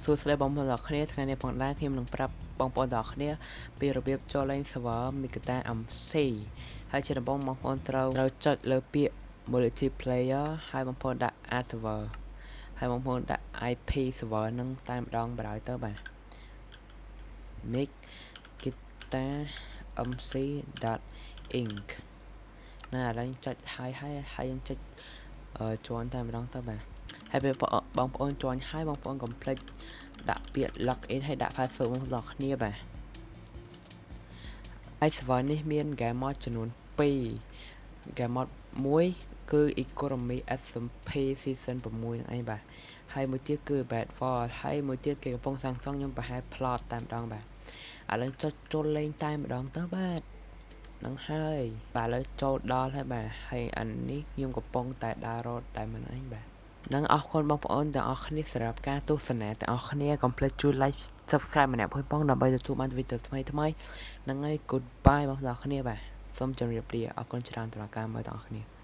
សួស្តីបងប្អូនទាំងអស់គ្នាថ្ងៃនេះផងដែរខ្ញុំនឹងប្រាប់បងប្អូនទាំងអស់គ្នាពីរបៀបចូលលេង server Mikita MC ហើយជាដំបូងបងប្អូនត្រូវចុចលើពាក្យ multiplayer ហើយបងប្អូនដាក់ add server ហើយបងប្អូនដាក់ IP server នឹងតែម្ដងបណ្ដោយទៅបាទ Mikita MC.inc ណាឥឡូវចុចហើយចុចjoin តែម្ដងទៅបាទហើយពេលបងប្អូន join ហើយបងប្អូនកុំភ្លេចដាក់ពាក្យ login ហើយដាក់ password បងប្អូនទាំងគ្នាបាទហើយ server នេះមាន game mode ចំនួន2 game mode 1គឺ Economy SMP season 6ហ្នឹងឯងបាទហើយមួយទៀតគឺ Bad Fall ហើយមួយទៀតគេកំពុងសាងសង់ខ្ញុំប្រហែល plot តែម្ដងបាទឥឡូវចុចចូលលេងតែម្ដងទៅបាទនឹងហើយបាទឥឡូវចូលដល់ហើយបាទហើយអានេះខ្ញុំកំពុងតែដើររត់តែមិនឯងបាទនឹងអរគុណបងប្អូនទាំងអស់គ្នាសម្រាប់ការទស្សនាទាំងអស់គ្នាកុំភ្លេចជួយ like subscribe ម្នាក់ផងដើម្បីទទួលបានវីដេអូថ្មីហ្នឹងហើយ goodbye បងប្អូនទាំងអស់គ្នាបាទសូមជម្រាបលាអរគុណច្រើនសម្រាប់ការមើលទាំងអស់គ្នា